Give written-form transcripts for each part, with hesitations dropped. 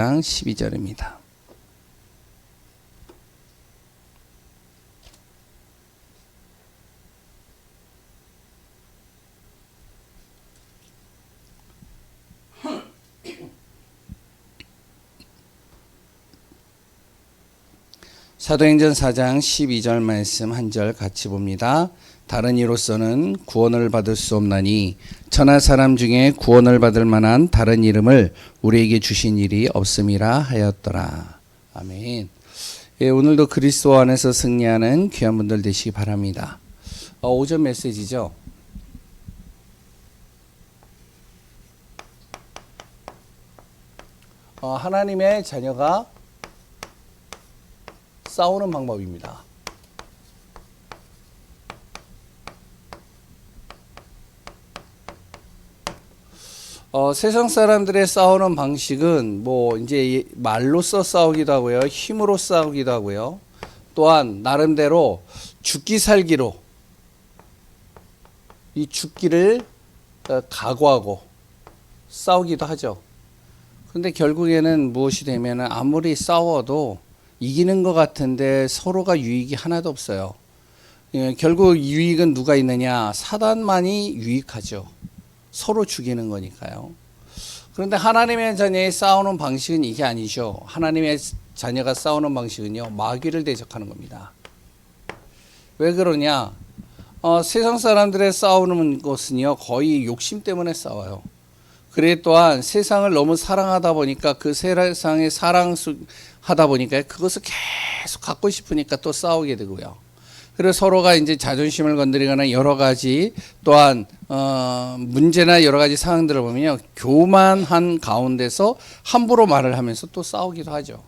12절입니다. 사도행전 4장 12절 말씀 한 절 같이 봅니다. 다른 이로서는 구원을 받을 수 없나니 천하 사람 중에 구원을 받을 만한 다른 이름을 우리에게 주신 일이 없음이라 하였더라. 아멘. 예, 오늘도 그리스도 안에서 승리하는 귀한 분들 되시기 바랍니다. 오전 메시지죠. 하나님의 자녀가 싸우는 방법입니다. 세상 사람들의 싸우는 방식은 이제 말로써 싸우기도 하고요, 힘으로 싸우기도 하고요, 또한 나름대로 죽기 살기로 이 죽기를 각오하고 싸우기도 하죠. 그런데 결국에는 무엇이 되면은 아무리 싸워도 이기는 것 같은데 서로가 유익이 하나도 없어요. 결국 유익은 누가 있느냐? 사단만이 유익하죠. 서로 죽이는 거니까요. 그런데 하나님의 자녀의 싸우는 방식은 이게 아니죠. 하나님의 자녀가 싸우는 방식은요, 마귀를 대적하는 겁니다. 왜 그러냐? 세상 사람들의 싸우는 것은요, 거의 욕심 때문에 싸워요. 그래 또한 세상을 너무 사랑하다 보니까 그 세상에 사랑하다 보니까 그것을 계속 갖고 싶으니까 또 싸우게 되고요. 그래서 서로가 이제 자존심을 건드리거나 여러 가지 또한 문제나 여러 가지 상황들을 보면요, 교만한 가운데서 함부로 말을 하면서 또 싸우기도 하죠.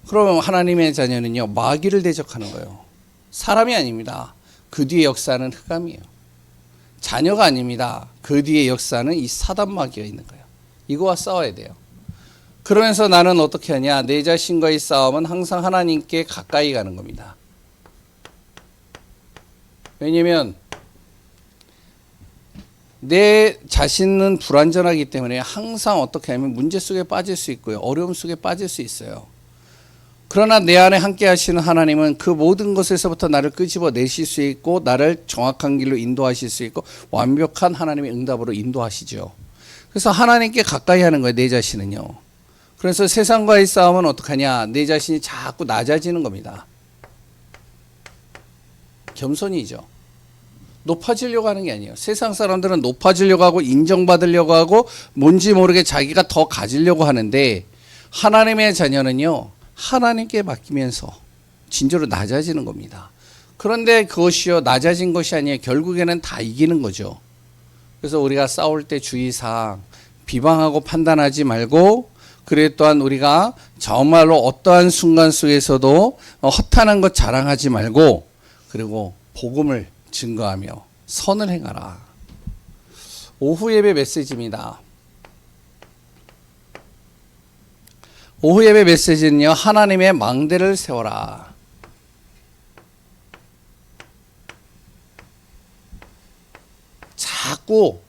그러면 하나님의 자녀는요, 마귀를 대적하는 거예요. 사람이 아닙니다. 그 뒤에 역사는 흑암이에요. 자녀가 아닙니다. 그 뒤에 역사는 이 사단 마귀가 있는 거예요. 이거와 싸워야 돼요. 그러면서 나는 어떻게 하냐? 내 자신과의 싸움은 항상 하나님께 가까이 가는 겁니다. 왜냐면 내 자신은 불완전하기 때문에 항상 어떻게 하면 문제 속에 빠질 수 있고요, 어려움 속에 빠질 수 있어요. 그러나 내 안에 함께 하시는 하나님은 그 모든 것에서부터 나를 끄집어 내실 수 있고 나를 정확한 길로 인도하실 수 있고 완벽한 하나님의 응답으로 인도하시죠. 그래서 하나님께 가까이 하는 거예요, 내 자신은요. 그래서 세상과의 싸움은 어떡하냐? 내 자신이 자꾸 낮아지는 겁니다. 겸손이죠. 높아지려고 하는 게 아니에요. 세상 사람들은 높아지려고 하고 인정받으려고 하고 뭔지 모르게 자기가 더 가지려고 하는데, 하나님의 자녀는요, 하나님께 맡기면서 진짜로 낮아지는 겁니다. 그런데 그것이요, 낮아진 것이 아니에요. 결국에는 다 이기는 거죠. 그래서 우리가 싸울 때 주의사항, 비방하고 판단하지 말고, 그래 또한 우리가 정말로 어떠한 순간 속에서도 허탄한 것 자랑하지 말고, 그리고 복음을 증거하며 선을 행하라. 오후 예배 메시지입니다. 오후 예배 메시지는요, 하나님의 망대를 세워라. 자꾸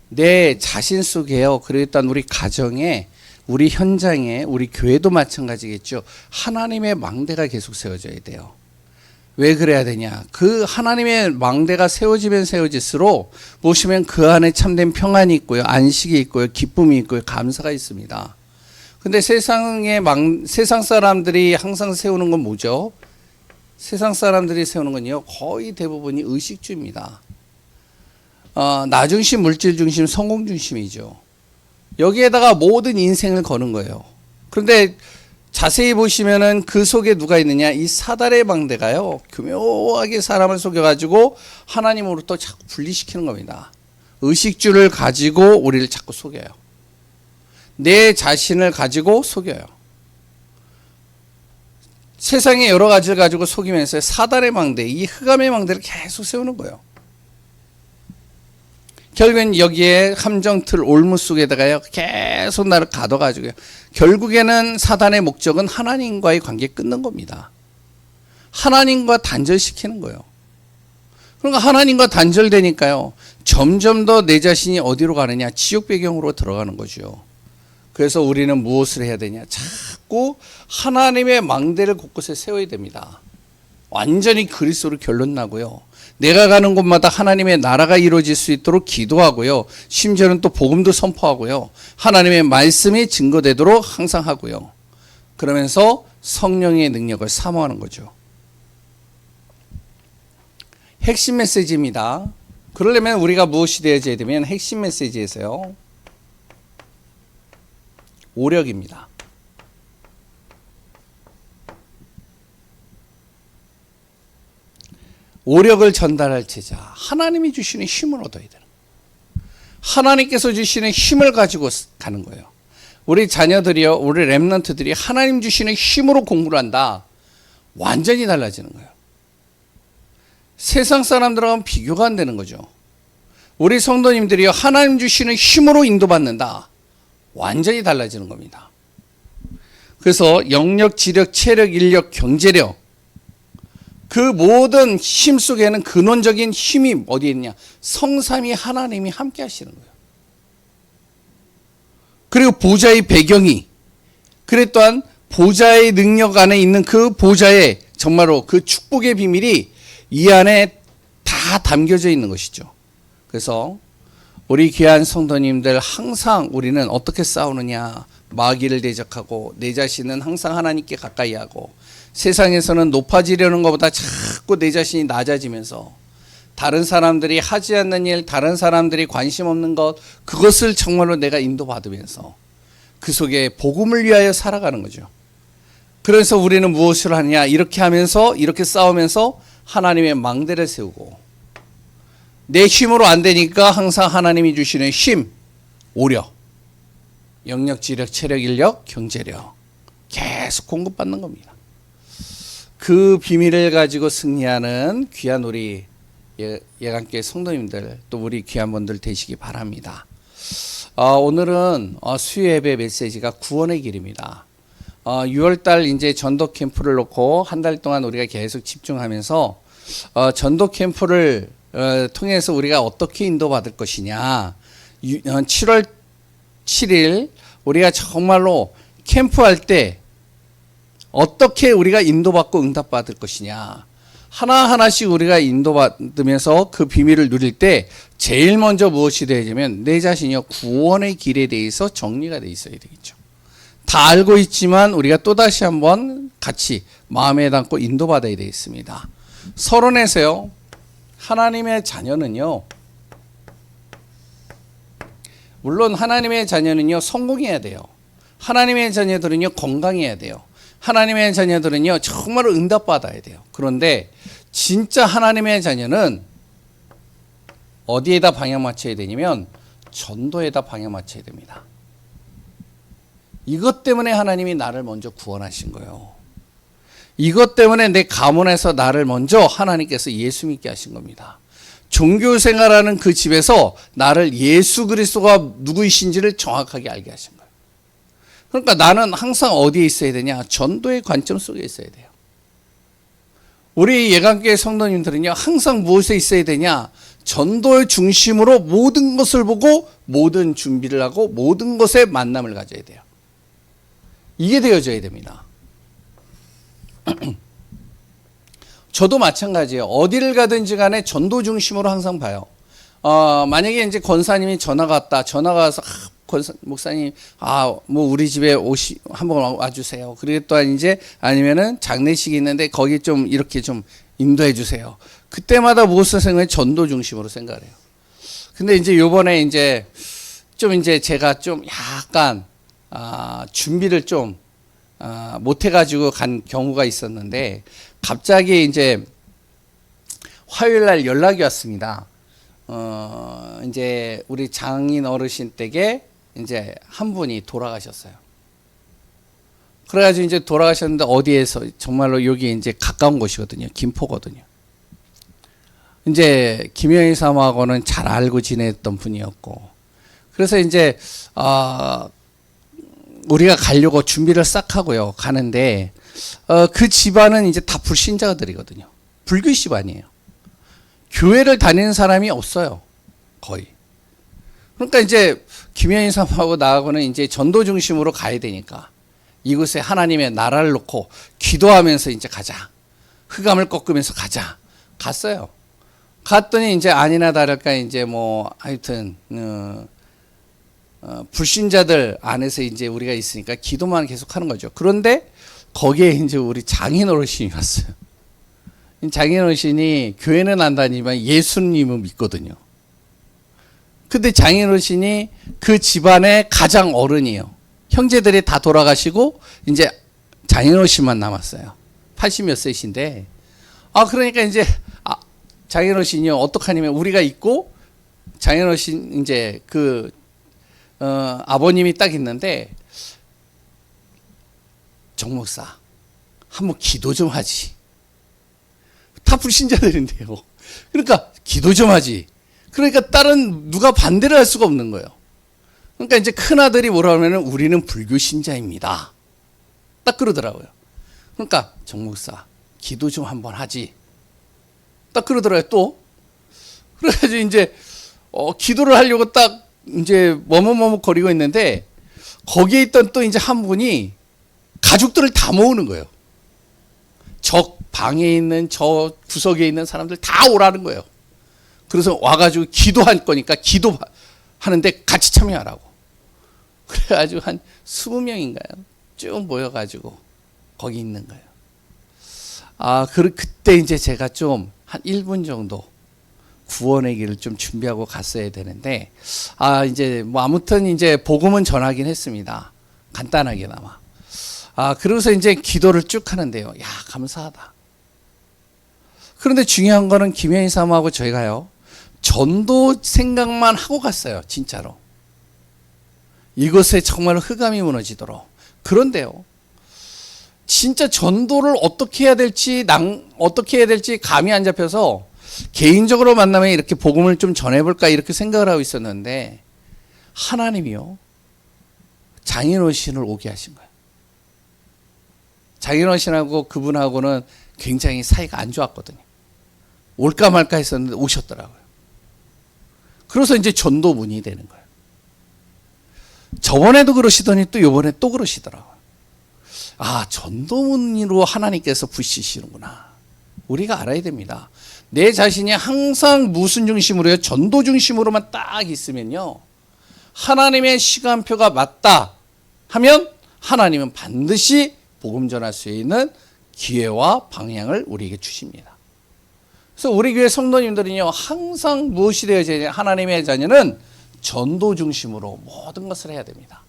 내 자신 속에요, 그리고 일단 우리 가정에, 우리 현장에, 우리 교회도 마찬가지겠죠. 하나님의 망대가 계속 세워져야 돼요. 왜 그래야 되냐? 그 하나님의 망대가 세워지면 세워질수록 보시면 그 안에 참된 평안이 있고요, 안식이 있고요, 기쁨이 있고요, 감사가 있습니다. 근데 세상 사람들이 항상 세우는 건 뭐죠? 세상 사람들이 세우는 건요, 거의 대부분이 의식주의입니다. 나 중심, 물질 중심, 성공 중심이죠. 여기에다가 모든 인생을 거는 거예요. 그런데 자세히 보시면은 그 속에 누가 있느냐? 이 사단의 망대가요, 교묘하게 사람을 속여가지고 하나님으로부터 자꾸 분리시키는 겁니다. 의식주를 가지고 우리를 자꾸 속여요. 내 자신을 가지고 속여요. 세상에 여러 가지를 가지고 속이면서 사단의 망대, 이 흑암의 망대를 계속 세우는 거예요. 결국엔 여기에 함정틀 올무 속에다가요, 계속 나를 가둬가지고요, 결국에는 사단의 목적은 하나님과의 관계 끊는 겁니다. 하나님과 단절시키는 거예요. 그러니까 하나님과 단절되니까요, 점점 더 내 자신이 어디로 가느냐? 지옥 배경으로 들어가는 거죠. 그래서 우리는 무엇을 해야 되냐? 자꾸 하나님의 망대를 곳곳에 세워야 됩니다. 완전히 그리스도로 결론 나고요. 내가 가는 곳마다 하나님의 나라가 이루어질 수 있도록 기도하고요. 심지어는 또 복음도 선포하고요. 하나님의 말씀이 증거되도록 항상 하고요. 그러면서 성령의 능력을 사모하는 거죠. 핵심 메시지입니다. 그러려면 우리가 무엇이 되어야 되면 핵심 메시지에서요. 오력입니다. 오력을 전달할 제자, 하나님이 주시는 힘을 얻어야 되는 거예요. 하나님께서 주시는 힘을 가지고 가는 거예요. 우리 자녀들이요, 우리 렘넌트들이 하나님 주시는 힘으로 공부를 한다. 완전히 달라지는 거예요. 세상 사람들하고는 비교가 안 되는 거죠. 우리 성도님들이요, 하나님 주시는 힘으로 인도받는다. 완전히 달라지는 겁니다. 그래서 영력, 지력, 체력, 인력, 경제력, 그 모든 힘 속에는 근원적인 힘이 어디에 있냐? 성삼위 하나님이 함께 하시는 거예요. 그리고 보좌의 배경이, 그래 또한 보좌의 능력 안에 있는 그 보좌의 정말로 그 축복의 비밀이 이 안에 다 담겨져 있는 것이죠. 그래서 우리 귀한 성도님들, 항상 우리는 어떻게 싸우느냐? 마귀를 대적하고 내 자신은 항상 하나님께 가까이 하고, 세상에서는 높아지려는 것보다 자꾸 내 자신이 낮아지면서 다른 사람들이 하지 않는 일, 다른 사람들이 관심 없는 것, 그것을 정말로 내가 인도받으면서 그 속에 복음을 위하여 살아가는 거죠. 그래서 우리는 무엇을 하느냐? 이렇게 하면서, 이렇게 싸우면서 하나님의 망대를 세우고, 내 힘으로 안 되니까 항상 하나님이 주시는 힘, 오력, 영력, 지력, 체력, 인력, 경제력 계속 공급받는 겁니다. 그 비밀을 가지고 승리하는 귀한 우리 예강교회 성도님들, 또 우리 귀한 분들 되시기 바랍니다. 오늘은 수요 예배 메시지가 구원의 길입니다. 6월달 이제 전도 캠프를 놓고 한 달 동안 우리가 계속 집중하면서 전도 캠프를 통해서 우리가 어떻게 인도받을 것이냐. 7월 7일 우리가 정말로 캠프할 때 어떻게 우리가 인도받고 응답받을 것이냐. 하나하나씩 우리가 인도받으면서 그 비밀을 누릴 때 제일 먼저 무엇이 되냐면 내 자신이 구원의 길에 대해서 정리가 돼 있어야 되겠죠. 다 알고 있지만 우리가 또다시 한번 같이 마음에 담고 인도받아야 되겠습니다. 서론에서요, 하나님의 자녀는요, 물론 하나님의 자녀는요 성공해야 돼요. 하나님의 자녀들은요 건강해야 돼요. 하나님의 자녀들은요 정말로 응답받아야 돼요. 그런데 진짜 하나님의 자녀는 어디에다 방향 맞춰야 되냐면 전도에다 방향 맞춰야 됩니다. 이것 때문에 하나님이 나를 먼저 구원하신 거예요. 이것 때문에 내 가문에서 나를 먼저 하나님께서 예수 믿게 하신 겁니다. 종교 생활하는 그 집에서 나를 예수 그리스도가 누구이신지를 정확하게 알게 하신 거예요. 그러니까 나는 항상 어디에 있어야 되냐? 전도의 관점 속에 있어야 돼요. 우리 예강교회 성도님들은요, 항상 무엇에 있어야 되냐? 전도의 중심으로 모든 것을 보고 모든 준비를 하고 모든 것에 만남을 가져야 돼요. 이게 되어져야 됩니다. 저도 마찬가지예요. 어디를 가든지 간에 전도 중심으로 항상 봐요. 만약에 이제 권사님이 전화가 왔다. 전화가 와서, 목사님, 뭐 우리 집에 한번 와주세요. 그리고 또한 이제 아니면은 장례식이 있는데 거기 좀 이렇게 좀 인도해 주세요. 그때마다 무엇을 생각해? 전도 중심으로 생각을 해요. 근데 이제 요번에 이제 좀 이제 제가 좀 약간, 준비를 좀, 못 해가지고 간 경우가 있었는데, 갑자기 이제 화요일 날 연락이 왔습니다. 이제 우리 장인 어르신 댁에 이제 한 분이 돌아가셨어요. 그래가지고 이제 돌아가셨는데 어디에서, 정말로 여기 이제 가까운 곳이거든요. 김포거든요. 이제 김영희 사모하고는 잘 알고 지냈던 분이었고, 그래서 이제 우리가 가려고 준비를 싹 하고요. 가는데 그 집안은 이제 다 불신자들이거든요. 불교 집안이에요. 교회를 다니는 사람이 없어요. 거의. 그러니까 이제 김현희 사모하고 나하고는 이제 전도 중심으로 가야 되니까 이곳에 하나님의 나라를 놓고 기도하면서 이제 가자. 흑암을 꺾으면서 가자. 갔어요. 갔더니 이제 아니나 다를까 이제 뭐 하여튼 불신자들 안에서 이제 우리가 있으니까 기도만 계속 하는 거죠. 그런데 거기에 이제 우리 장인 어르신이 왔어요. 장인 어르신이 교회는 안 다니지만 예수님을 믿거든요. 근데 장인 어르신이 그 집안의 가장 어른이에요. 형제들이 다 돌아가시고 이제 장인 어르신만 남았어요. 80몇 세신데 그러니까 이제 장인 어르신이 어떡하냐면 우리가 있고 장인 어르신 이제 아버님이 딱 있는데 정 목사 한번 기도 좀 하지. 다 불신자들인데요. 그러니까 기도 좀 하지. 그러니까 딸은 누가 반대를 할 수가 없는 거예요. 그러니까 이제 큰아들이 뭐라 하면은 우리는 불교 신자입니다. 딱 그러더라고요. 그러니까 정 목사 기도 좀 한번 하지. 딱 그러더라고요. 또 그래가지고 이제 기도를 하려고 딱 이제 머뭇머뭇거리고 있는데 거기에 있던 또 이제 한 분이 가족들을 다 모으는 거예요. 저 방에 있는 저 구석에 있는 사람들 다 오라는 거예요. 그래서 와가지고 기도할 거니까 기도하는데 같이 참여하라고. 그래가지고 한 20명인가요? 쭉 모여가지고 거기 있는 거예요. 그때 이제 제가 좀 한 1분 정도 구원의 길을 좀 준비하고 갔어야 되는데, 이제 뭐 아무튼 이제 복음은 전하긴 했습니다. 간단하게나마. 그러고서 이제 기도를 쭉 하는데요. 야, 감사하다. 그런데 중요한 거는 김현희 사모하고 저희가요, 전도 생각만 하고 갔어요. 진짜로. 이곳에 정말 흑암이 무너지도록. 그런데요, 진짜 전도를 어떻게 해야 될지 감이 안 잡혀서 개인적으로 만나면 이렇게 복음을 좀 전해볼까 이렇게 생각을 하고 있었는데 하나님이요, 장인 어르신을 오게 하신 거예요. 장인 어르신하고 그분하고는 굉장히 사이가 안 좋았거든요. 올까 말까 했었는데 오셨더라고요. 그래서 이제 전도문이 되는 거예요. 저번에도 그러시더니 또 이번에 또 그러시더라고요. 전도문으로 하나님께서 부시시는구나. 우리가 알아야 됩니다. 내 자신이 항상 무슨 중심으로요? 전도 중심으로만 딱 있으면요, 하나님의 시간표가 맞다 하면 하나님은 반드시 복음 전할 수 있는 기회와 방향을 우리에게 주십니다. 그래서 우리 교회 성도님들은요, 항상 무엇이 되어야 되냐? 하나님의 자녀는 전도 중심으로 모든 것을 해야 됩니다.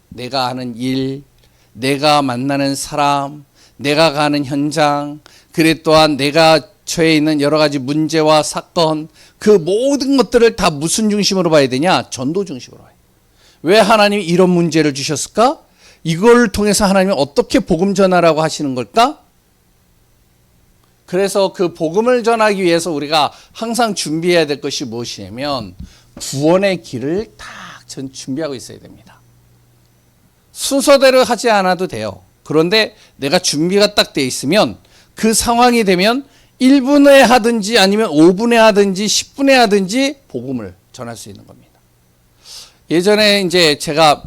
내가 하는 일, 내가 만나는 사람, 내가 가는 현장, 그래 또한 내가 처해 있는 여러 가지 문제와 사건, 그 모든 것들을 다 무슨 중심으로 봐야 되냐? 전도 중심으로 봐야 돼요. 왜 하나님이 이런 문제를 주셨을까? 이걸 통해서 하나님이 어떻게 복음 전하라고 하시는 걸까? 그래서 그 복음을 전하기 위해서 우리가 항상 준비해야 될 것이 무엇이냐면 구원의 길을 딱 전 준비하고 있어야 됩니다. 순서대로 하지 않아도 돼요. 그런데 내가 준비가 딱 돼 있으면 그 상황이 되면 1분에 하든지 아니면 5분에 하든지 10분에 하든지 복음을 전할 수 있는 겁니다. 예전에 이제 제가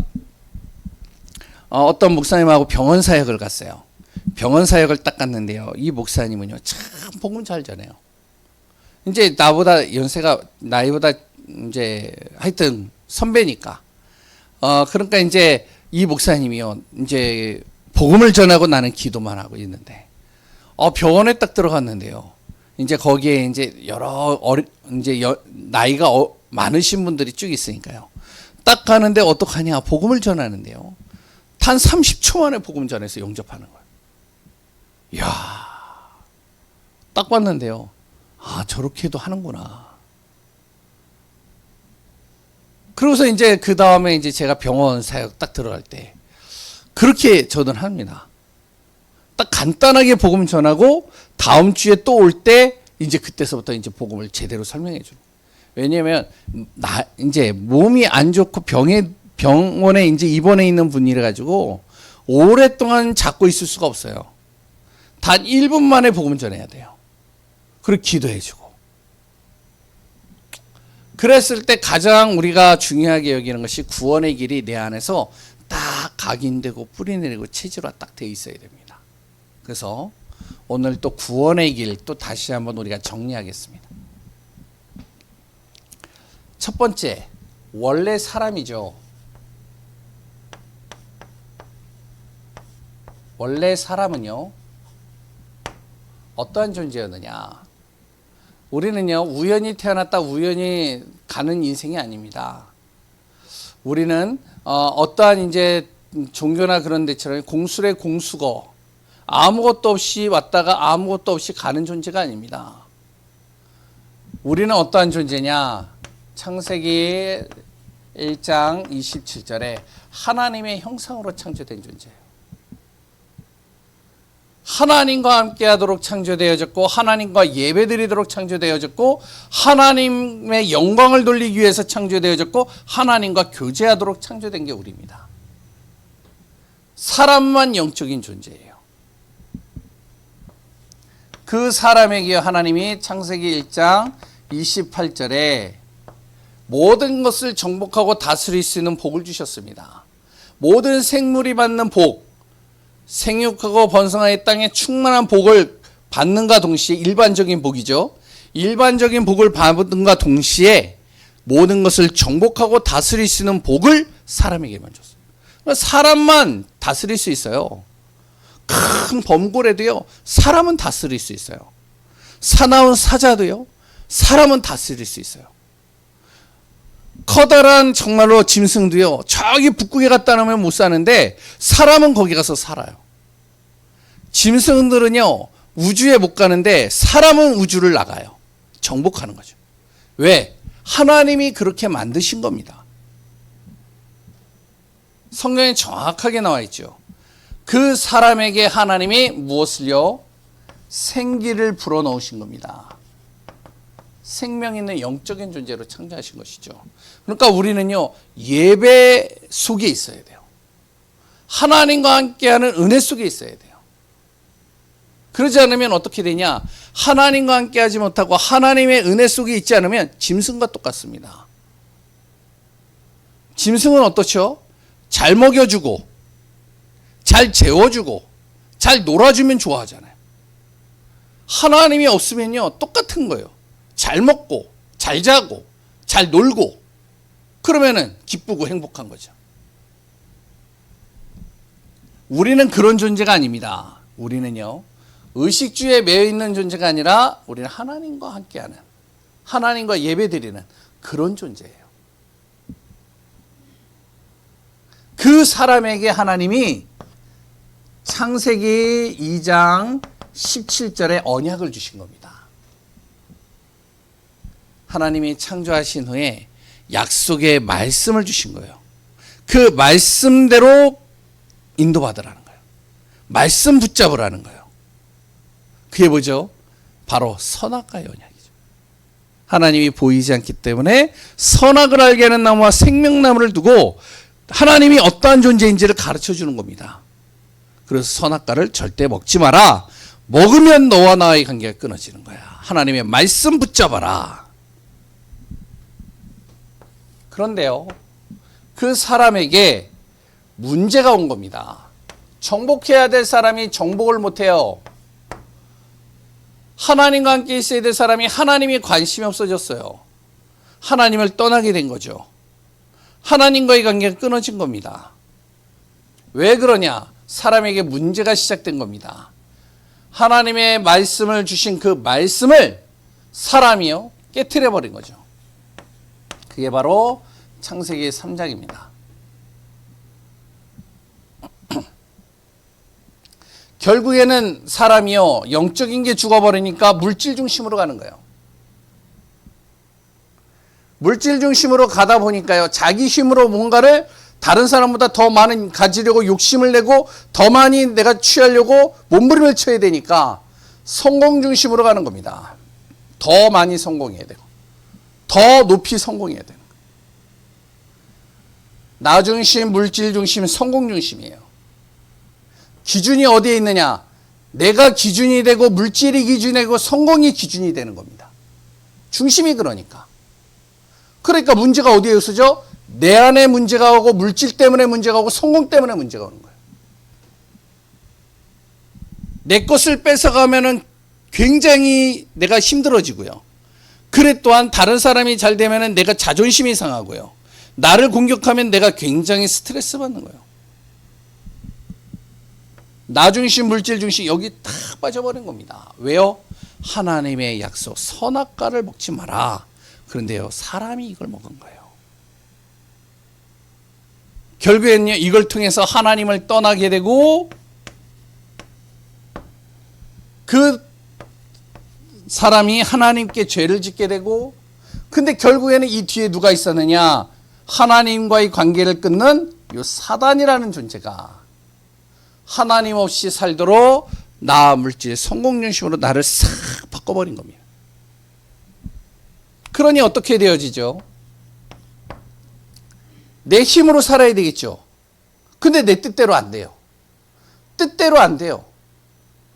어떤 목사님하고 병원 사역을 갔어요. 병원 사역을 딱 갔는데요, 이 목사님은요, 참 복음 잘 전해요. 이제 나이보다 이제 하여튼 선배니까. 그러니까 이제 이 목사님이요, 이제 복음을 전하고 나는 기도만 하고 있는데, 병원에 딱 들어갔는데요, 이제 거기에 이제 나이가 많으신 분들이 쭉 있으니까요. 딱 가는데 어떡하냐, 복음을 전하는데요, 단 30초 만에 복음 전해서 영접하는 거예요. 이야, 딱 봤는데요, 저렇게도 하는구나. 그러고서 이제 그 다음에 이제 제가 병원 사역 딱 들어갈 때 그렇게 저는 합니다. 딱 간단하게 복음 전하고 다음 주에 또 올 때 이제 그때서부터 이제 복음을 제대로 설명해 주는. 왜냐하면 이제 몸이 안 좋고 병원에 이제 입원해 있는 분이라 가지고 오랫동안 잡고 있을 수가 없어요. 단 1분 만에 복음 전해야 돼요. 그리고 기도해 주고. 그랬을 때 가장 우리가 중요하게 여기는 것이 구원의 길이 내 안에서 딱 각인되고 뿌리내리고 체질화 딱 되어 있어야 됩니다. 그래서 오늘 또 구원의 길 또 다시 한번 우리가 정리하겠습니다. 첫 번째, 원래 사람이죠. 원래 사람은요, 어떠한 존재였느냐? 우리는요, 우연히 태어났다 우연히 가는 인생이 아닙니다. 우리는 어떠한 이제 종교나 그런 데처럼 공술의 공수거, 아무것도 없이 왔다가 아무것도 없이 가는 존재가 아닙니다. 우리는 어떠한 존재냐? 창세기 1장 27절에 하나님의 형상으로 창조된 존재예요. 하나님과 함께 하도록 창조되어졌고, 하나님과 예배드리도록 창조되어졌고, 하나님의 영광을 돌리기 위해서 창조되어졌고, 하나님과 교제하도록 창조된 게 우리입니다. 사람만 영적인 존재예요. 그 사람에게 하나님이 창세기 1장 28절에 모든 것을 정복하고 다스릴 수 있는 복을 주셨습니다. 모든 생물이 받는 복, 생육하고 번성하여 땅에 충만한 복을 받는가 동시에, 일반적인 복이죠. 일반적인 복을 받는가 동시에 모든 것을 정복하고 다스릴 수 있는 복을 사람에게만 줬어요. 사람만 다스릴 수 있어요. 큰 범고래도요, 사람은 다스릴 수 있어요. 사나운 사자도요, 사람은 다스릴 수 있어요. 커다란 정말로 짐승도요, 저기 북극에 갔다 오면 못 사는데 사람은 거기 가서 살아요. 짐승들은요, 우주에 못 가는데 사람은 우주를 나가요. 정복하는 거죠. 왜? 하나님이 그렇게 만드신 겁니다. 성경에 정확하게 나와 있죠. 그 사람에게 하나님이 무엇을요? 생기를 불어넣으신 겁니다. 생명 있는 영적인 존재로 창조하신 것이죠. 그러니까 우리는요, 예배 속에 있어야 돼요. 하나님과 함께하는 은혜 속에 있어야 돼요. 그러지 않으면 어떻게 되냐? 하나님과 함께하지 못하고 하나님의 은혜 속에 있지 않으면 짐승과 똑같습니다. 짐승은 어떻죠? 잘 먹여주고, 잘 재워주고, 잘 놀아주면 좋아하잖아요. 하나님이 없으면요, 똑같은 거예요. 잘 먹고, 잘 자고, 잘 놀고, 그러면은 기쁘고 행복한 거죠. 우리는 그런 존재가 아닙니다. 우리는요, 의식주에 매여 있는 존재가 아니라 우리는 하나님과 함께하는, 하나님과 예배드리는 그런 존재예요. 그 사람에게 하나님이 창세기 2장 17절에 언약을 주신 겁니다. 하나님이 창조하신 후에 약속의 말씀을 주신 거예요. 그 말씀대로 인도받으라는 거예요. 말씀 붙잡으라는 거예요. 그게 뭐죠? 바로 선악과의 언약이죠. 하나님이 보이지 않기 때문에 선악을 알게 하는 나무와 생명나무를 두고 하나님이 어떠한 존재인지를 가르쳐 주는 겁니다. 그래서 선악과를 절대 먹지 마라. 먹으면 너와 나의 관계가 끊어지는 거야. 하나님의 말씀 붙잡아라. 그런데요, 그 사람에게 문제가 온 겁니다. 정복해야 될 사람이 정복을 못해요. 하나님과 함께 있어야 될 사람이 하나님이 관심이 없어졌어요. 하나님을 떠나게 된 거죠. 하나님과의 관계가 끊어진 겁니다. 왜 그러냐? 사람에게 문제가 시작된 겁니다. 하나님의 말씀을 주신 그 말씀을 사람이요, 깨트려 버린 거죠. 그게 바로 창세기 3장입니다. 결국에는 사람이요, 영적인 게 죽어버리니까 물질 중심으로 가는 거예요. 물질 중심으로 가다 보니까요, 자기 힘으로 뭔가를 다른 사람보다 더 많은 가지려고 욕심을 내고 더 많이 내가 취하려고 몸부림을 쳐야 되니까 성공 중심으로 가는 겁니다. 더 많이 성공해야 되고 더 높이 성공해야 되는 거예요. 나 중심, 물질 중심, 성공 중심이에요. 기준이 어디에 있느냐? 내가 기준이 되고 물질이 기준이 되고 성공이 기준이 되는 겁니다. 중심이 그러니까. 그러니까 문제가 어디에 있어죠? 내 안에 문제가 오고 물질 때문에 문제가 오고 성공 때문에 문제가 오는 거예요. 내 것을 뺏어가면은 굉장히 내가 힘들어지고요. 그래 또한 다른 사람이 잘 되면은 내가 자존심이 상하고요. 나를 공격하면 내가 굉장히 스트레스 받는 거예요. 나 중심, 물질 중심 여기 탁 빠져버린 겁니다. 왜요? 하나님의 약속 선악과를 먹지 마라. 그런데요, 사람이 이걸 먹은 거예요. 결국에는요, 이걸 통해서 하나님을 떠나게 되고 그 사람이 하나님께 죄를 짓게 되고, 근데 결국에는 이 뒤에 누가 있었느냐? 하나님과의 관계를 끊는 이 사단이라는 존재가 하나님 없이 살도록 나 물질 성공 중심으로 나를 싹 바꿔버린 겁니다. 그러니 어떻게 되어지죠? 내 힘으로 살아야 되겠죠. 근데 내 뜻대로 안 돼요. 뜻대로 안 돼요.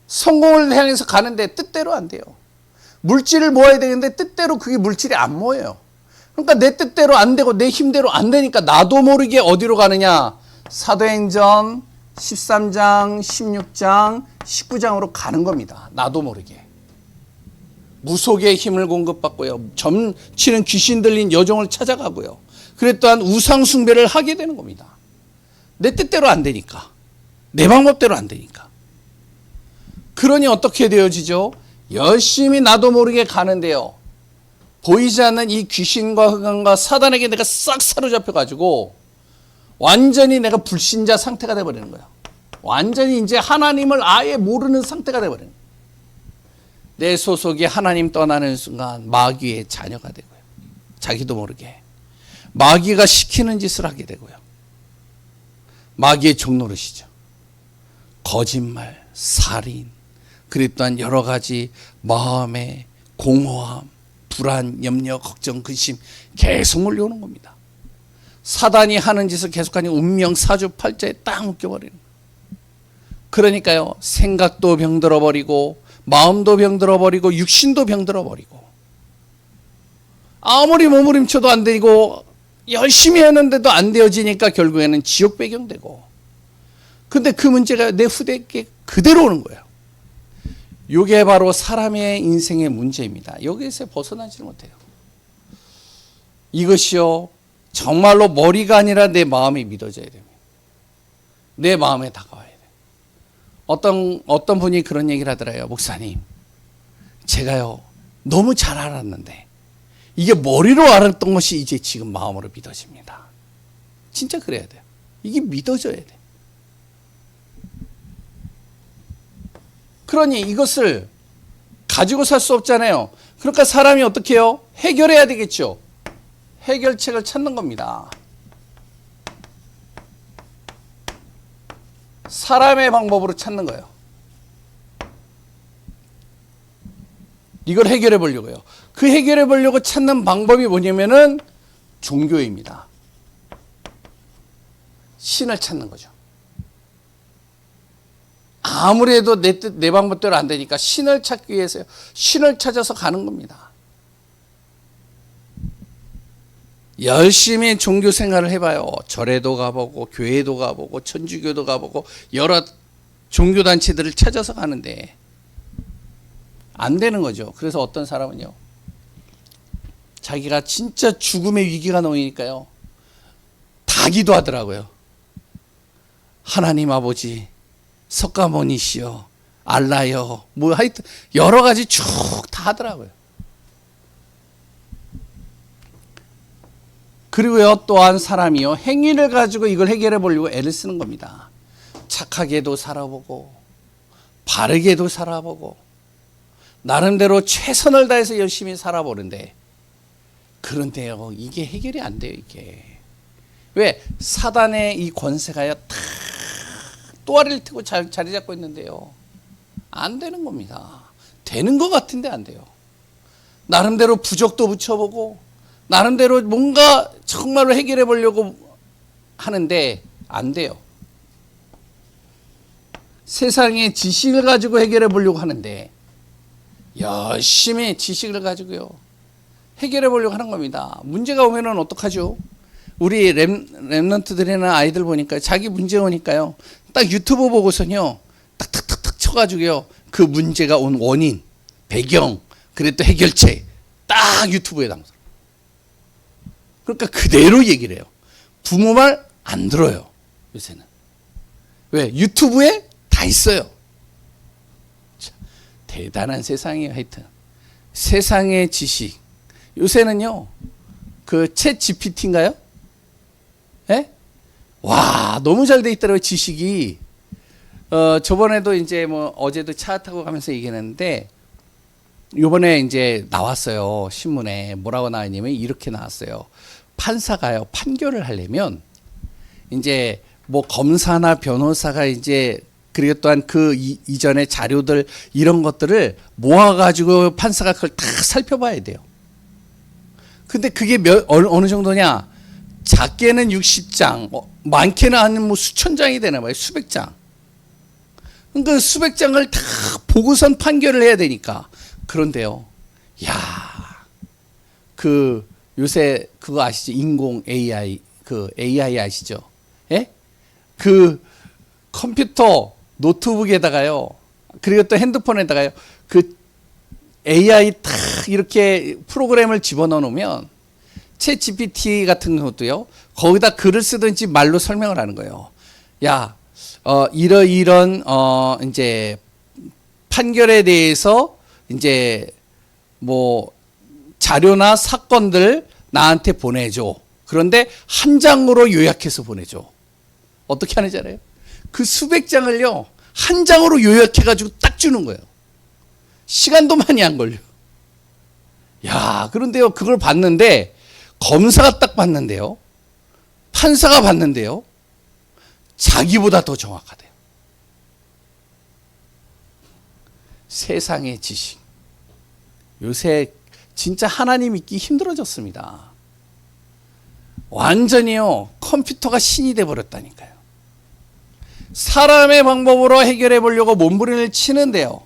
성공을 향해서 가는데 뜻대로 안 돼요. 물질을 모아야 되는데 뜻대로 그게 물질이 안 모여요. 그러니까 내 뜻대로 안 되고 내 힘대로 안 되니까 나도 모르게 어디로 가느냐? 사도행전 13장, 16장, 19장으로 가는 겁니다. 나도 모르게. 무속의 힘을 공급받고요. 점치는 귀신 들린 여종을 찾아가고요. 그래 또한 우상 숭배를 하게 되는 겁니다. 내 뜻대로 안 되니까. 내 방법대로 안 되니까. 그러니 어떻게 되어지죠? 열심히 나도 모르게 가는데요. 보이지 않는 이 귀신과 흑암과 사단에게 내가 싹 사로잡혀가지고 완전히 내가 불신자 상태가 돼버리는 거예요. 완전히 이제 하나님을 아예 모르는 상태가 돼버리는 거예요. 내 소속이 하나님 떠나는 순간 마귀의 자녀가 되고요. 자기도 모르게 마귀가 시키는 짓을 하게 되고요. 마귀의 종노릇이죠. 거짓말, 살인, 그리고 또한 여러 가지 마음의 공허함, 불안, 염려, 걱정, 근심 계속 몰려오는 겁니다. 사단이 하는 짓을 계속하니 운명 사주팔자에 딱 묶여버리는 거예요. 그러니까요, 생각도 병들어버리고 마음도 병들어버리고 육신도 병들어버리고 아무리 몸부림쳐도 안 되고 열심히 했는데도 안 되어지니까 결국에는 지옥 배경되고, 근데 그 문제가 내 후대에게 그대로 오는 거예요. 이게 바로 사람의 인생의 문제입니다. 여기에서 벗어나지 못해요. 이것이요, 정말로 머리가 아니라 내 마음이 믿어져야 됩니다. 내 마음에 다가와야 돼요. 어떤 분이 그런 얘기를 하더라고요. 목사님, 제가요 너무 잘 알았는데 이게 머리로 알았던 것이 이제 지금 마음으로 믿어집니다. 진짜 그래야 돼요. 이게 믿어져야 돼요. 그러니 이것을 가지고 살 수 없잖아요. 그러니까 사람이 어떻게 해요? 해결해야 되겠죠. 해결책을 찾는 겁니다. 사람의 방법으로 찾는 거예요. 이걸 해결해 보려고요. 그 해결해 보려고 찾는 방법이 뭐냐면은 종교입니다. 신을 찾는 거죠. 아무래도 내 방법대로 안 되니까 신을 찾기 위해서요. 신을 찾아서 가는 겁니다. 열심히 종교 생활을 해봐요. 절에도 가보고 교회도 가보고 천주교도 가보고 여러 종교단체들을 찾아서 가는데 안 되는 거죠. 그래서 어떤 사람은요, 자기가 진짜 죽음의 위기가 놓이니까요, 다 기도하더라고요. 하나님 아버지, 석가모니시여, 알라여, 뭐 하여튼 여러 가지 쭉 다 하더라고요. 그리고요, 또한 사람이요, 행위를 가지고 이걸 해결해 보려고 애를 쓰는 겁니다. 착하게도 살아보고 바르게도 살아보고 나름대로 최선을 다해서 열심히 살아보는데, 그런데요, 이게 해결이 안 돼요. 이게 왜? 사단의 이 권세가요 다 또아리를 트고 자리 잡고 있는데요, 안 되는 겁니다. 되는 것 같은데 안 돼요. 나름대로 부적도 붙여보고 나름대로 뭔가 정말로 해결해 보려고 하는데 안 돼요. 세상의 지식을 가지고 해결해 보려고 하는데 열심히 지식을 가지고요, 해결해 보려고 하는 겁니다. 문제가 오면은 어떡하죠? 우리 랩런트들이나 아이들 보니까 자기 문제 오니까요. 딱 유튜브 보고서는요. 탁탁탁탁 쳐가지고요. 그 문제가 온 원인, 배경, 그래 또 해결책 딱 유튜브에 담아서. 그러니까 그대로 얘기를 해요. 부모 말 안 들어요. 요새는. 왜? 유튜브에 다 있어요. 자, 대단한 세상이에요. 하여튼. 세상의 지식. 요새는요. 그 챗 GPT인가요? 예? 와, 너무 잘 돼 있더라고요. 지식이. 저번에도 이제 뭐 어제도 차 타고 가면서 얘기했는데 요번에 이제 나왔어요. 신문에 뭐라고 나왔냐면 이렇게 나왔어요. 판사가요. 판결을 하려면 이제 뭐 검사나 변호사가 이제 그리고 또한 그 이전에 자료들 이런 것들을 모아가지고 판사가 그걸 다 살펴봐야 돼요. 근데 그게 어느 정도냐? 작게는 60장, 많게는 한 뭐 수천 장이 되나 봐요. 수백 장. 그러니까 수백 장을 다 보고선 판결을 해야 되니까. 그런데요. 야, 그 요새 그거 아시죠? 인공 AI, 그 AI 아시죠? 예? 그 컴퓨터 노트북에다가요. 그리고 또 핸드폰에다가요. 그 AI 딱 이렇게 프로그램을 집어넣어 놓으면 챗 GPT 같은 것도요. 거기다 글을 쓰든지 말로 설명을 하는 거예요. 야, 이런 이제 판결에 대해서 이제 뭐 자료나 사건들 나한테 보내줘. 그런데 한 장으로 요약해서 보내줘. 어떻게 하는지 알아요? 그 수백 장을요. 한 장으로 요약해가지고 딱 주는 거예요. 시간도 많이 안 걸려. 야, 그런데요. 그걸 봤는데 검사가 딱 봤는데요. 판사가 봤는데요. 자기보다 더 정확하대요. 세상의 지식. 요새 진짜 하나님 믿기 힘들어졌습니다. 완전히요. 컴퓨터가 신이 돼버렸다니까요. 사람의 방법으로 해결해 보려고 몸부림을 치는데요.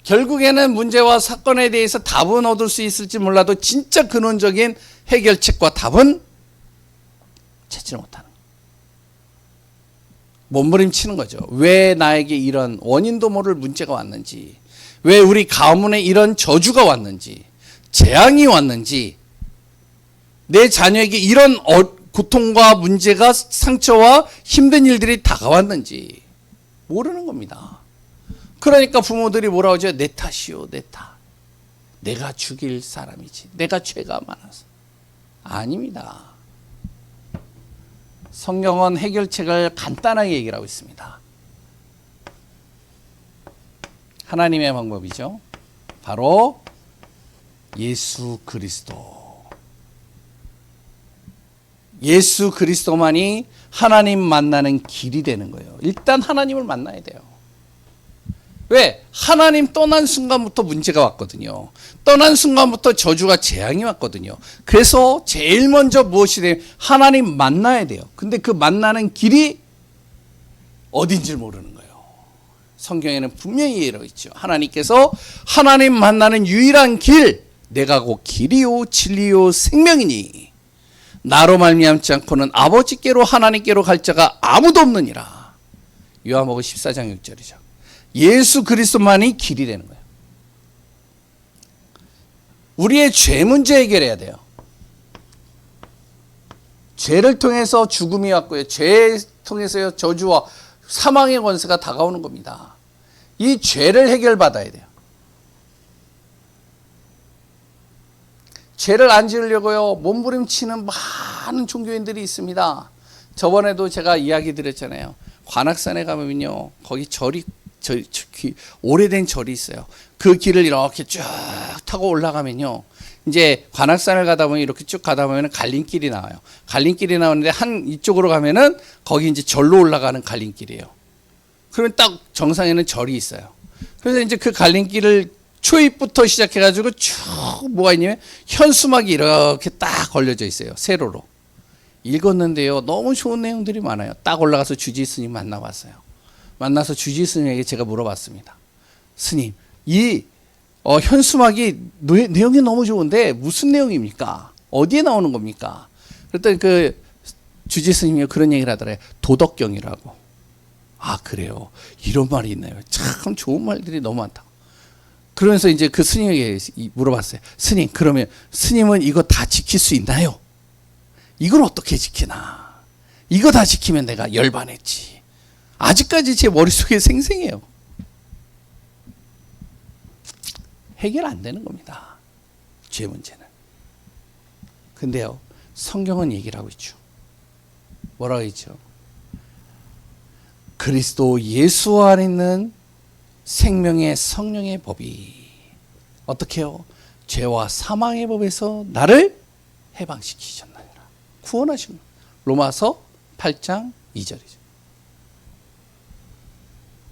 결국에는 문제와 사건에 대해서 답은 얻을 수 있을지 몰라도 진짜 근원적인 해결책과 답은 찾지 못하는 거예요. 몸부림치는 거죠. 왜 나에게 이런 원인도 모를 문제가 왔는지, 왜 우리 가문에 이런 저주가 왔는지, 재앙이 왔는지, 내 자녀에게 이런 고통과 문제가 상처와 힘든 일들이 다가왔는지 모르는 겁니다. 그러니까 부모들이 뭐라고 하죠? 내 탓이요, 내 탓. 내가 죽일 사람이지. 내가 죄가 많아서. 아닙니다. 성경은 해결책을 간단하게 얘기를 하고 있습니다. 하나님의 방법이죠. 바로 예수 그리스도. 예수 그리스도만이 하나님 만나는 길이 되는 거예요. 일단 하나님을 만나야 돼요. 왜? 하나님 떠난 순간부터 문제가 왔거든요. 떠난 순간부터 저주가 재앙이 왔거든요. 그래서 제일 먼저 무엇이 돼요? 하나님 만나야 돼요. 근데 그 만나는 길이 어딘지 모르는 거예요. 성경에는 분명히 이러고 있죠. 하나님께서 하나님 만나는 유일한 길, 내가 곧 길이요 진리요 생명이니 나로 말미암지 않고는 아버지께로 하나님께로 갈 자가 아무도 없느니라. 요한복음 14장 6절이죠. 예수 그리스도만이 길이 되는 거예요. 우리의 죄 문제 해결해야 돼요. 죄를 통해서 죽음이 왔고요. 죄를 통해서 저주와 사망의 권세가 다가오는 겁니다. 이 죄를 해결받아야 돼요. 죄를 안 지으려고요. 몸부림치는 많은 종교인들이 있습니다. 저번에도 제가 이야기 드렸잖아요. 관악산에 가면요. 거기 오래된 절이 있어요. 그 길을 이렇게 쭉 타고 올라가면요. 이제 관악산을 가다 보면 이렇게 쭉 가다 보면 갈림길이 나와요. 갈림길이 나오는데 한 이쪽으로 가면은 거기 이제 절로 올라가는 갈림길이에요. 그러면 딱 정상에는 절이 있어요. 그래서 이제 그 갈림길을 초입부터 시작해가지고 쭉 뭐가 있냐면 현수막이 이렇게 딱 걸려져 있어요. 세로로. 읽었는데요. 너무 좋은 내용들이 많아요. 딱 올라가서 주지 스님 만나봤어요. 만나서 주지 스님에게 제가 물어봤습니다. 스님, 이 현수막이 내용이 너무 좋은데 무슨 내용입니까? 어디에 나오는 겁니까? 그랬더니 그 주지 스님이 그런 얘기를 하더래요. 도덕경이라고. 아, 그래요. 이런 말이 있나요? 참 좋은 말들이 너무 많다. 그러면서 이제 그 스님에게 물어봤어요. 스님, 그러면 스님은 이거 다 지킬 수 있나요? 이걸 어떻게 지키나? 이거 다 지키면 내가 열반했지. 아직까지 제 머릿속에 생생해요. 해결 안 되는 겁니다. 죄 문제는. 근데요, 성경은 얘기를 하고 있죠. 뭐라고 했죠? 그리스도 예수 안에 있는 생명의 성령의 법이 어떻게 해요? 죄와 사망의 법에서 나를 해방시키셨나이다. 구원하신 거예요. 로마서 8장 2절이죠.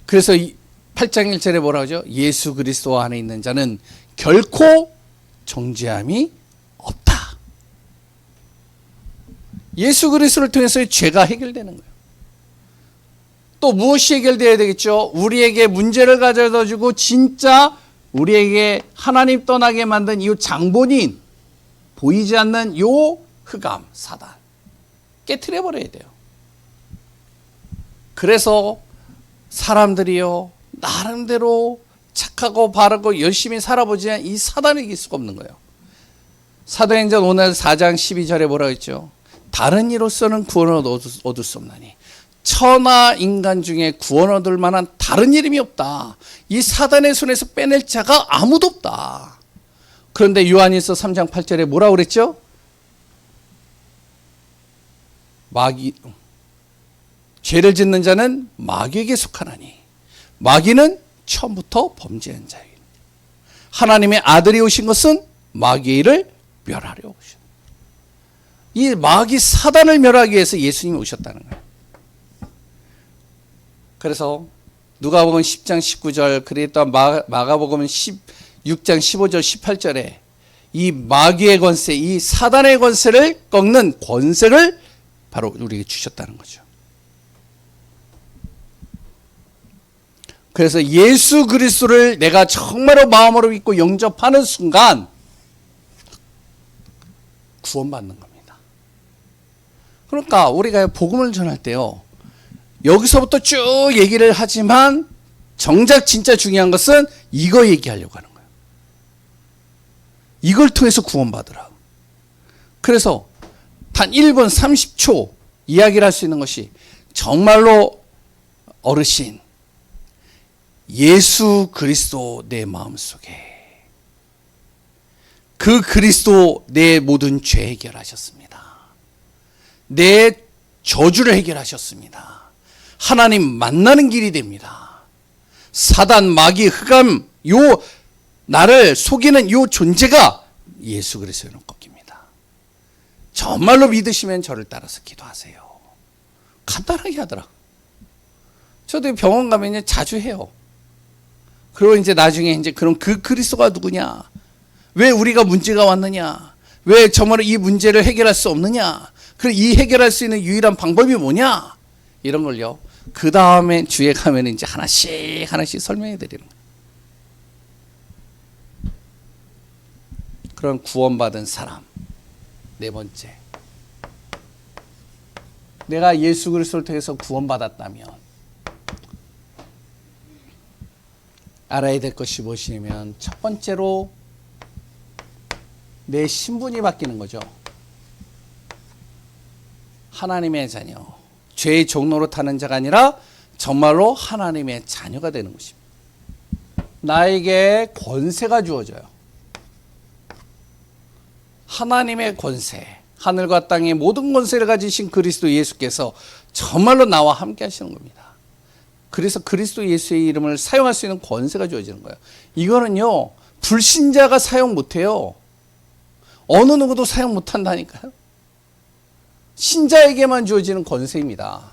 그래서 8장 1절에 뭐라고 하죠? 예수 그리스도 안에 있는 자는 결코 정죄함이 없다. 예수 그리스도를 통해서 죄가 해결되는 거예요. 또 무엇이 해결되어야 되겠죠? 우리에게 문제를 가져다 주고 진짜 우리에게 하나님 떠나게 만든 이 장본인, 보이지 않는 요 흑암, 사단 깨트려 버려야 돼요. 그래서 사람들이요, 나름대로 착하고 바르고 열심히 살아보지만 이 사단을 이길 수가 없는 거예요. 사도행전 오늘 4장 12절에 뭐라고 했죠? 다른 이로서는 구원을 얻을 수 없나니 천하 인간 중에 구원 얻을 만한 다른 이름이 없다. 이 사단의 손에서 빼낼 자가 아무도 없다. 그런데 요한일서 3장 8절에 뭐라고 그랬죠? 죄를 짓는 자는 마귀에게 속하나니 마귀는 처음부터 범죄한 자입니다. 하나님의 아들이 오신 것은 마귀의 일을 멸하려 오셨다. 이 마귀 사단을 멸하기 위해서 예수님이 오셨다는 거예요. 그래서 누가복음 10장 19절, 그리고 마가복음 16장 15절 18절에 이 마귀의 권세, 이 사단의 권세를 꺾는 권세를 바로 우리에게 주셨다는 거죠. 그래서 예수 그리스도를 내가 정말로 마음으로 믿고 영접하는 순간 구원받는 겁니다. 그러니까 우리가 복음을 전할 때요, 여기서부터 쭉 얘기를 하지만 정작 진짜 중요한 것은 이거 얘기하려고 하는 거예요. 이걸 통해서 구원받으라. 그래서 단 1분 30초 이야기를 할 수 있는 것이 정말로 어르신 예수 그리스도 내 마음속에, 그 그리스도 내 모든 죄 해결하셨습니다. 내 저주를 해결하셨습니다. 하나님 만나는 길이 됩니다. 사단, 마귀, 흑암, 요 나를 속이는 요 존재가 예수 그리스도는 꺾입니다. 정말로 믿으시면 저를 따라서 기도하세요. 간단하게 하더라. 저도 병원 가면 이제 자주 해요. 그리고 이제 나중에 이제 그럼 그 그리스도가 누구냐? 왜 우리가 문제가 왔느냐? 왜 정말로 이 문제를 해결할 수 없느냐? 그리고 이 해결할 수 있는 유일한 방법이 뭐냐? 이런 걸요. 그 다음에 주에 가면 이제 하나씩 설명해 드리는 거예요. 그런 구원받은 사람. 네 번째. 내가 예수 그리스도를 통해서 구원받았다면 알아야 될 것이 무엇이냐면 첫 번째로 내 신분이 바뀌는 거죠. 하나님의 자녀. 죄의 종로로 타는 자가 아니라 정말로 하나님의 자녀가 되는 것입니다. 나에게 권세가 주어져요. 하나님의 권세, 하늘과 땅의 모든 권세를 가지신 그리스도 예수께서 정말로 나와 함께 하시는 겁니다. 그래서 그리스도 예수의 이름을 사용할 수 있는 권세가 주어지는 거예요. 이거는요, 불신자가 사용 못해요. 어느 누구도 사용 못한다니까요. 신자에게만 주어지는 권세입니다.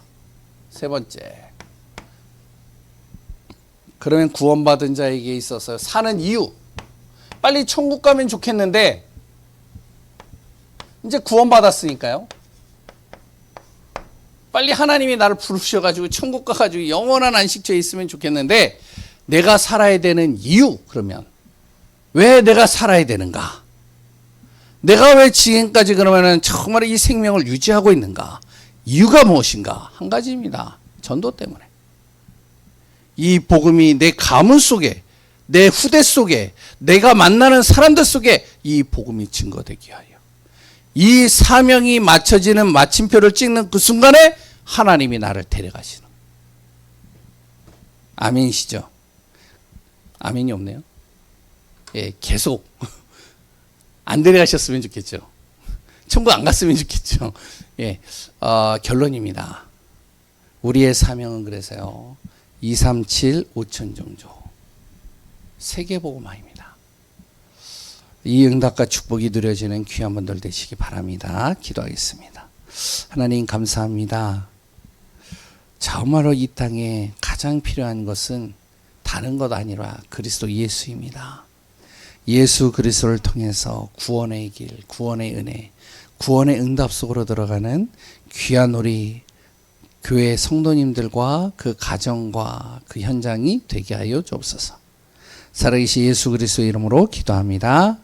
세 번째. 그러면 구원받은 자에게 있어서 사는 이유. 빨리 천국 가면 좋겠는데 이제 구원받았으니까요. 빨리 하나님이 나를 부르셔가지고 천국 가가지고 영원한 안식처에 있으면 좋겠는데 내가 살아야 되는 이유. 그러면 왜 내가 살아야 되는가? 내가 왜 지금까지 그러면은 정말 이 생명을 유지하고 있는가? 이유가 무엇인가? 한 가지입니다. 전도 때문에. 이 복음이 내 가문 속에, 내 후대 속에, 내가 만나는 사람들 속에 이 복음이 증거되게 하여 이 사명이 맞춰지는 마침표를 찍는 그 순간에 하나님이 나를 데려가시는. 아멘이시죠? 아멘이 없네요. 예, 계속 안 데려가셨으면 좋겠죠. 천국 안 갔으면 좋겠죠. 예, 결론입니다. 우리의 사명은 그래서요. 237 5천 정조 세계복음화입니다. 이 응답과 축복이 누려지는 귀한 분들 되시기 바랍니다. 기도하겠습니다. 하나님 감사합니다. 정말로 이 땅에 가장 필요한 것은 다른 것 아니라 그리스도 예수입니다. 예수 그리스도를 통해서 구원의 길, 구원의 은혜, 구원의 응답 속으로 들어가는 귀한 우리 교회 성도님들과 그 가정과 그 현장이 되게 하여 주옵소서. 살아계신 예수 그리스도의 이름으로 기도합니다.